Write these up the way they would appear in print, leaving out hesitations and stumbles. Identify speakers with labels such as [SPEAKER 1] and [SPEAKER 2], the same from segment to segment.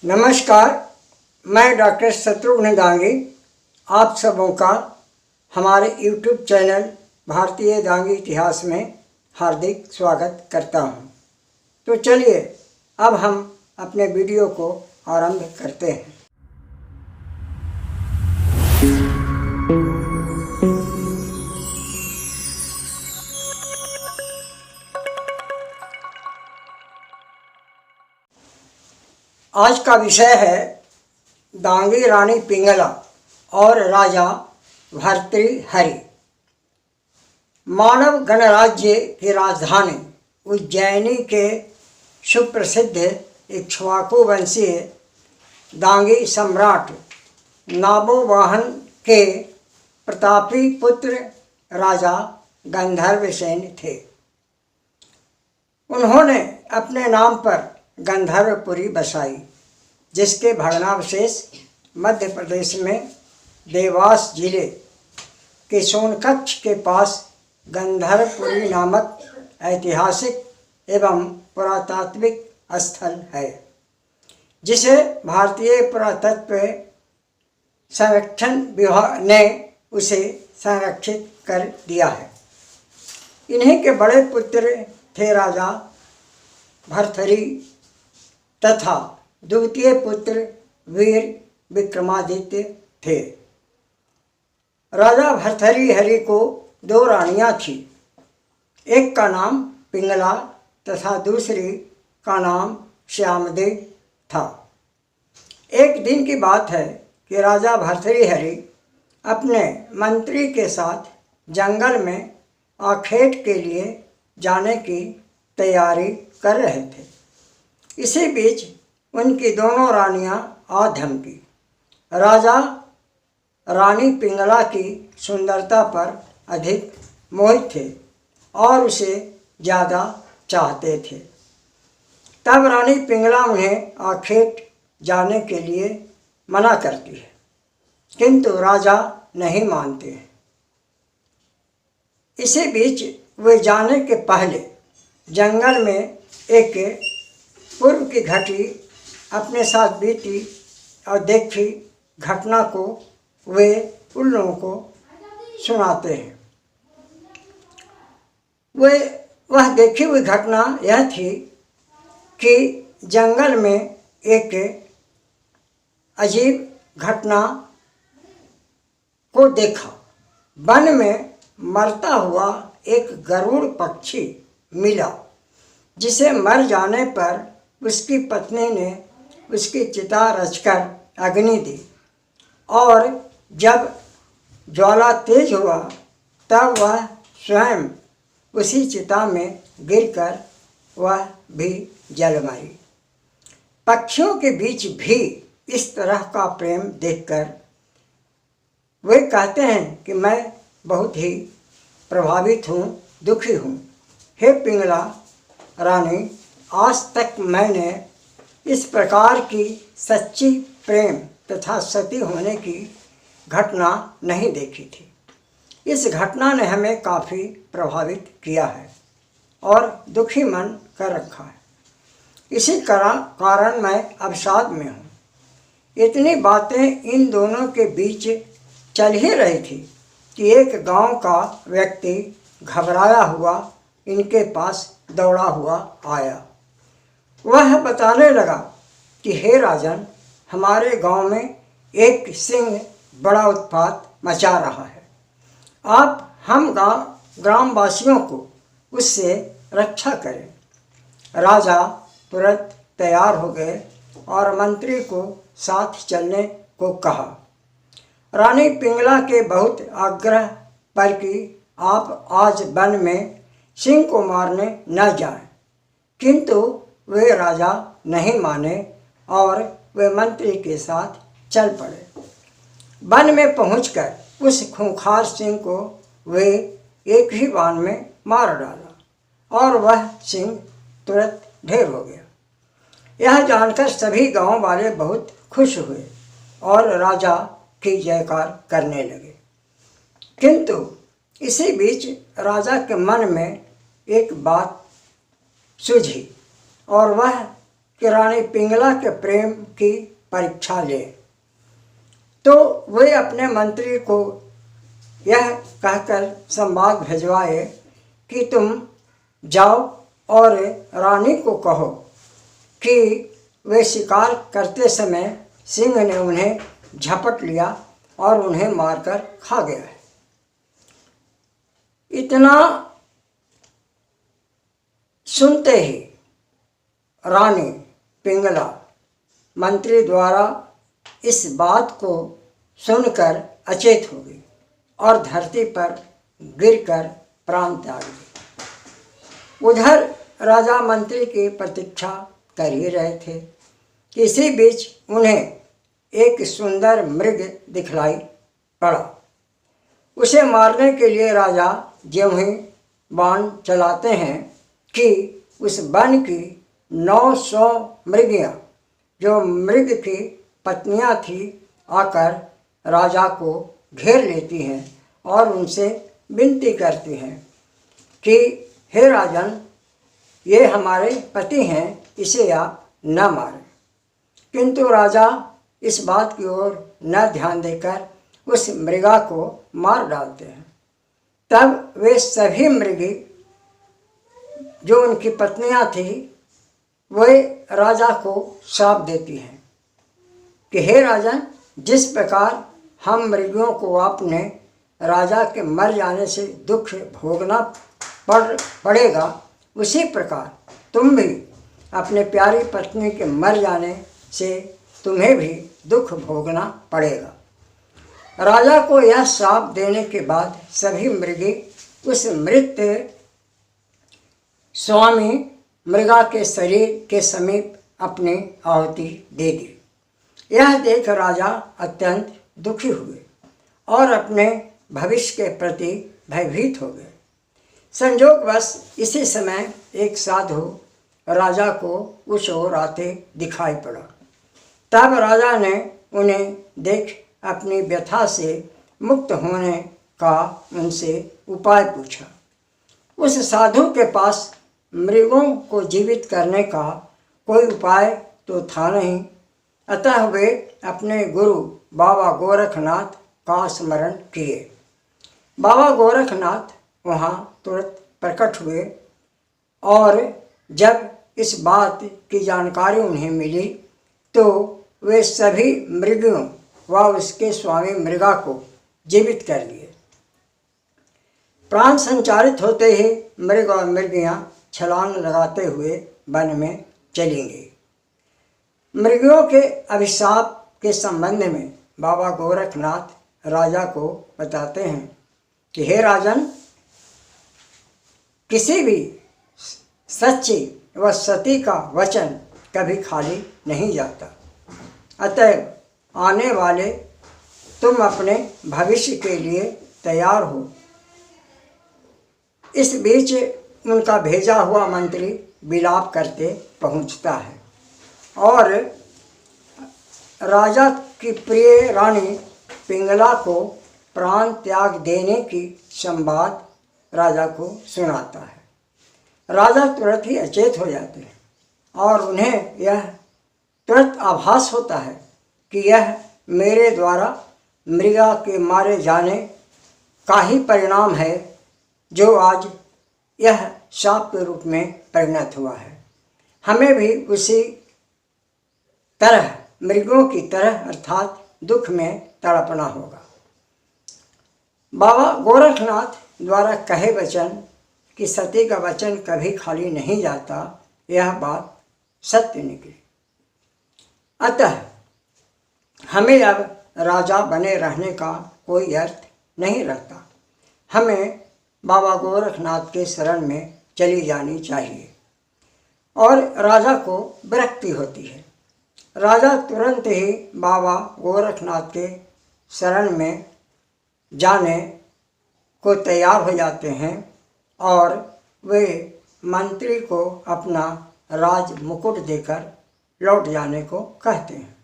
[SPEAKER 1] नमस्कार, मैं डॉक्टर शत्रुघ्न दांगी आप सबों का हमारे YouTube चैनल भारतीय दांगी इतिहास में हार्दिक स्वागत करता हूं। तो चलिए अब हम अपने वीडियो को आरंभ करते हैं। आज का विषय है दांगी रानी पिंगला और राजा भर्तृहरि। मानव गणराज्य की राजधानी उज्जैनी के सुप्रसिद्ध इक्ष्वाकु वंशीय दांगी सम्राट नाबोवाहन के प्रतापी पुत्र राजा गंधर्वसेन थे। उन्होंने अपने नाम पर गंधर्वपुरी बसाई, जिसके भग्नावशेष मध्य प्रदेश में देवास जिले के सोनकच्छ के पास गंधर्वपुरी नामक ऐतिहासिक एवं पुरातात्विक स्थल है, जिसे भारतीय पुरातत्व संरक्षण विभाग ने उसे संरक्षित कर दिया है। इन्हीं के बड़े पुत्र थे राजा भर्तृहरि तथा द्वितीय पुत्र वीर विक्रमादित्य थे। राजा भर्तृहरि को दो रानियां थीं। एक का नाम पिंगला तथा दूसरी का नाम श्यामदेव था। एक दिन की बात है कि राजा भर्तृहरि अपने मंत्री के साथ जंगल में आखेट के लिए जाने की तैयारी कर रहे थे। इसी बीच उनकी दोनों रानियां आ धमकी। राजा रानी पिंगला की सुंदरता पर अधिक मोहित थे और उसे ज़्यादा चाहते थे। तब रानी पिंगला उन्हें आखेट जाने के लिए मना करती है, किंतु राजा नहीं मानते हैं। इसी बीच वे जाने के पहले जंगल में एक पूर्व की घटी अपने साथ बीती और देखी घटना को वे उन लोगों को सुनाते हैं। वह देखी हुई घटना यह थी कि जंगल में एक अजीब घटना को देखा। वन में मरता हुआ एक गरुड़ पक्षी मिला, जिसे मर जाने पर उसकी पत्नी ने उसकी चिता रचकर अग्नि दी, और जब ज्वाला तेज हुआ तब वह स्वयं उसी चिता में गिरकर वह भी जल मरी। पक्षियों के बीच भी इस तरह का प्रेम देखकर वे कहते हैं कि मैं बहुत ही प्रभावित हूँ, दुखी हूँ। हे पिंगला रानी, आज तक मैंने इस प्रकार की सच्ची प्रेम तथा सती होने की घटना नहीं देखी थी। इस घटना ने हमें काफ़ी प्रभावित किया है और दुखी मन कर रखा है। इसी कारण मैं अवसाद में हूँ। इतनी बातें इन दोनों के बीच चल ही रही थी कि एक गांव का व्यक्ति घबराया हुआ इनके पास दौड़ा हुआ आया। वह बताने लगा कि हे राजन, हमारे गांव में एक सिंह बड़ा उत्पात मचा रहा है। आप हम ग्रामवासियों को उससे रक्षा करें। राजा तुरंत तैयार हो गए और मंत्री को साथ चलने को कहा। रानी पिंगला के बहुत आग्रह पर कि आप आज वन में सिंह को मारने न जाएं, किंतु वे राजा नहीं माने और वे मंत्री के साथ चल पड़े। वन में पहुंचकर उस खूंखार सिंह को वे एक ही बाण में मार डाला और वह सिंह तुरंत ढेर हो गया। यह जानकर सभी गांव वाले बहुत खुश हुए और राजा की जयकार करने लगे। किंतु इसी बीच राजा के मन में एक बात सूझी और वह कि रानी पिंगला के प्रेम की परीक्षा ले। तो वे अपने मंत्री को यह कहकर संवाद भिजवाए कि तुम जाओ और रानी को कहो कि वे शिकार करते समय सिंह ने उन्हें झपट लिया और उन्हें मारकर खा गया है। इतना सुनते ही रानी पिंगला मंत्री द्वारा इस बात को सुनकर अचेत हो गई और धरती पर गिरकर प्राण त्याग दी। उधर राजा मंत्री की प्रतीक्षा कर ही रहे थे कि इसी बीच उन्हें एक सुंदर मृग दिखलाई पड़ा। उसे मारने के लिए राजा ज्यों ही बाण चलाते हैं कि उस वन की 900 मृगियाँ जो मृग की पत्नियाँ थी आकर राजा को घेर लेती हैं और उनसे विनती करती हैं कि हे राजन, ये हमारे पति हैं, इसे आप न मारें। किंतु राजा इस बात की ओर न ध्यान देकर उस मृगा को मार डालते हैं। तब वे सभी मृगी जो उनकी पत्नियां थी वे राजा को श्राप देती हैं कि हे राजन, जिस प्रकार हम मृगियों को आपने राजा के मर जाने से दुख भोगना पड़ेगा, उसी प्रकार तुम भी अपने प्यारी पत्नी के मर जाने से तुम्हें भी दुख भोगना पड़ेगा। राजा को यह श्राप देने के बाद सभी मृगी उस मृत स्वामी मृगा के शरीर के समीप अपनी आहुति दे दी। यह देख राजा अत्यंत दुखी हुए और अपने भविष्य के प्रति भयभीत हो गए। संयोगवश इसी समय एक साधु राजा को उस ओर आते दिखाई पड़ा। तब राजा ने उन्हें देख अपनी व्यथा से मुक्त होने का उनसे उपाय पूछा। उस साधु के पास मृगों को जीवित करने का कोई उपाय तो था नहीं, अतः वे अपने गुरु बाबा गोरखनाथ का स्मरण किए। बाबा गोरखनाथ वहाँ तुरंत प्रकट हुए और जब इस बात की जानकारी उन्हें मिली तो वे सभी मृगियों व उसके स्वामी मृगा को जीवित कर लिए। प्राण संचारित होते ही मृग और मृगियाँ छलांग लगाते हुए वन में चली गई। मृगियों के अभिशाप के संबंध में बाबा गोरखनाथ राजा को बताते हैं कि हे राजन, किसी भी सच्ची व सती का वचन कभी खाली नहीं जाता। अतएव आने वाले तुम अपने भविष्य के लिए तैयार हो। इस बीच उनका भेजा हुआ मंत्री विलाप करते पहुंचता है और राजा की प्रिय रानी पिंगला को प्राण त्याग देने की संवाद राजा को सुनाता है। राजा तुरंत ही अचेत हो जाते हैं और उन्हें यह तुरंत आभास होता है कि यह मेरे द्वारा मृगा के मारे जाने का ही परिणाम है जो आज यह शाप के रूप में परिणत हुआ है। हमें भी उसी तरह मृगों की तरह अर्थात दुख में तड़पना होगा। बाबा गोरखनाथ द्वारा कहे वचन कि सती का वचन कभी खाली नहीं जाता, यह बात सत्य निकली। अतः हमें अब राजा बने रहने का कोई अर्थ नहीं रहता। हमें बाबा गोरखनाथ के शरण में चली जानी चाहिए। और राजा को विरक्ति होती है। राजा तुरंत ही बाबा गोरखनाथ के शरण में जाने को तैयार हो जाते हैं और वे मंत्री को अपना राज मुकुट देकर लौट जाने को कहते हैं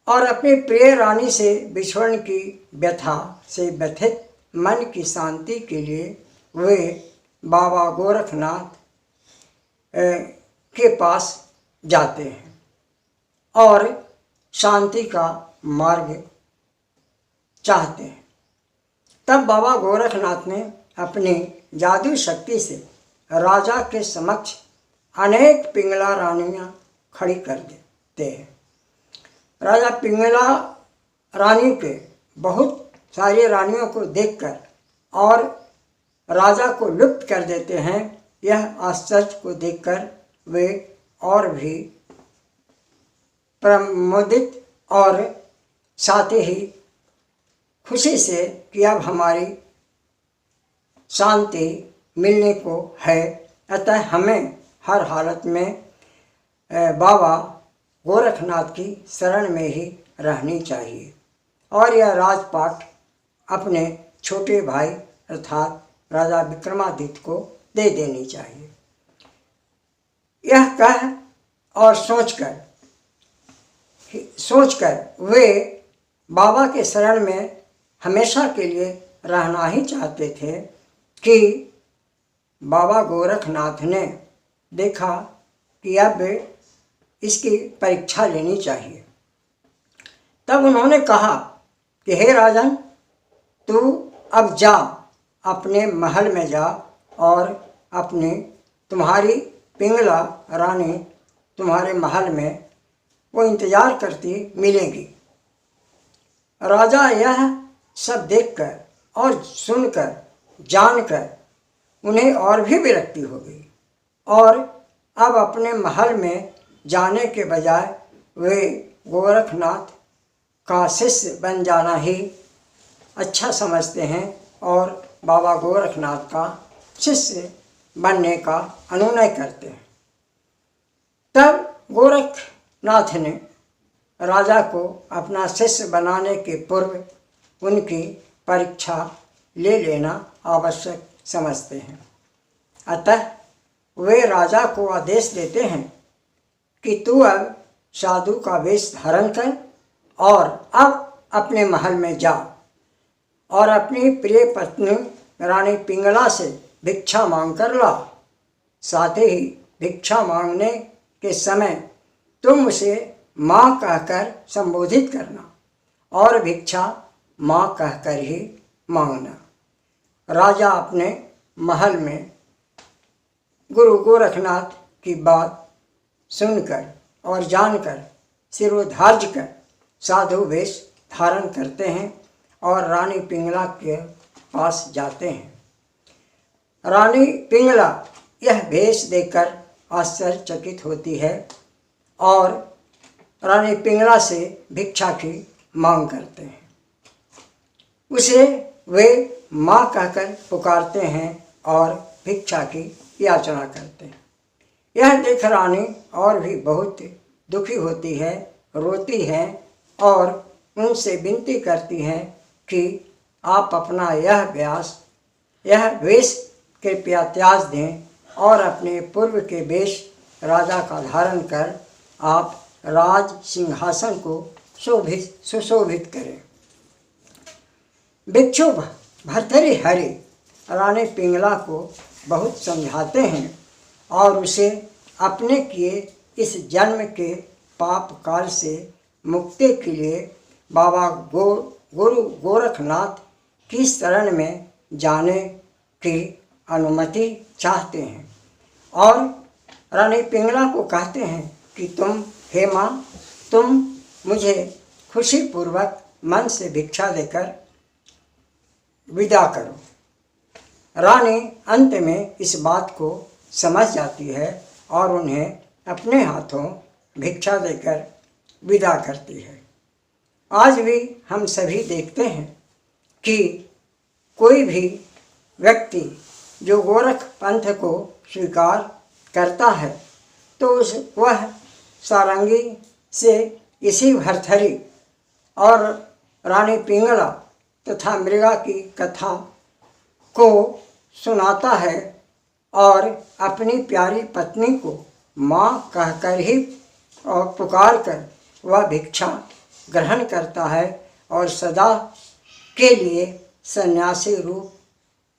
[SPEAKER 1] और अपनी प्रिय रानी से बिछड़ने की व्यथा से व्यथित मन की शांति के लिए वे बाबा गोरखनाथ के पास जाते हैं और शांति का मार्ग चाहते हैं। तब बाबा गोरखनाथ ने अपनी जादू शक्ति से राजा के समक्ष अनेक पिंगला रानियां खड़ी कर देते हैं। राजा पिंगला रानी के बहुत सारी रानियों को देखकर और राजा को लुप्त कर देते हैं। यह आश्चर्य को देखकर वे और भी प्रमोदित और साथ ही खुशी से कि अब हमारी शांति मिलने को है, अतः हमें हर हालत में बाबा गोरखनाथ की शरण में ही रहनी चाहिए और यह राजपाट अपने छोटे भाई अर्थात राजा विक्रमादित्य को दे देनी चाहिए। यह कह और सोचकर वे बाबा के शरण में हमेशा के लिए रहना ही चाहते थे कि बाबा गोरखनाथ ने देखा कि अब इसकी परीक्षा लेनी चाहिए। तब उन्होंने कहा कि हे राजन, तू अब जा, अपने महल में जा और तुम्हारी पिंगला रानी तुम्हारे महल में वो इंतज़ार करती मिलेगी। राजा यह सब देखकर और सुनकर जानकर उन्हें और भी विरक्ति हो गई और अब अपने महल में जाने के बजाय वे गोरखनाथ का शिष्य बन जाना ही अच्छा समझते हैं और बाबा गोरखनाथ का शिष्य बनने का अनुनय करते हैं। तब गोरखनाथ ने राजा को अपना शिष्य बनाने के पूर्व उनकी परीक्षा ले लेना आवश्यक समझते हैं। अतः वे राजा को आदेश देते हैं कि तू अब साधु का वेश धारण कर और अब अपने महल में जा और अपनी प्रिय पत्नी रानी पिंगला से भिक्षा मांग कर ला। साथ ही भिक्षा मांगने के समय तुम उसे माँ कहकर संबोधित करना और भिक्षा माँ कहकर ही मांगना। राजा अपने महल में गुरु गोरखनाथ की बात सुनकर और जानकर सिरोधार्य कर साधु वेश धारण करते हैं और रानी पिंगला के पास जाते हैं। रानी पिंगला यह भेष देखकर आश्चर्यचकित होती है और रानी पिंगला से भिक्षा की मांग करते हैं। उसे वे माँ कहकर पुकारते हैं और भिक्षा की याचना करते हैं। यह देख रानी और भी बहुत दुखी होती है, रोती है और उनसे विनती करती हैं कि आप अपना यह वेश कृपया त्याग दें और अपने पूर्व के वेश राजा का धारण कर आप राज सिंहासन को सुशोभित करें। भिक्षु भर्तृहरि रानी पिंगला को बहुत समझाते हैं और उसे अपने किए इस जन्म के पाप काल से मुक्ति के लिए बाबा गुरु गोरखनाथ की शरण में जाने की अनुमति चाहते हैं और रानी पिंगला को कहते हैं कि हे माँ, तुम मुझे खुशीपूर्वक मन से भिक्षा देकर विदा करो। रानी अंत में इस बात को समझ जाती है और उन्हें अपने हाथों भिक्षा देकर विदा करती है। आज भी हम सभी देखते हैं कि कोई भी व्यक्ति जो गोरख पंथ को स्वीकार करता है तो वह सारंगी से इसी भरथरी और रानी पिंगला तथा मृगा की कथा को सुनाता है और अपनी प्यारी पत्नी को माँ कहकर ही और पुकार कर वह भिक्षा ग्रहण करता है और सदा के लिए सन्यासी रूप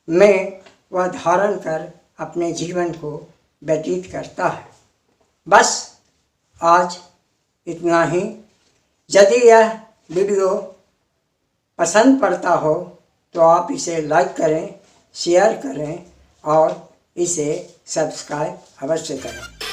[SPEAKER 1] में वह धारण कर अपने जीवन को व्यतीत करता है। बस आज इतना ही। यदि यह वीडियो पसंद पड़ता हो तो आप इसे लाइक करें, शेयर करें और इसे सब्सक्राइब अवश्य करें।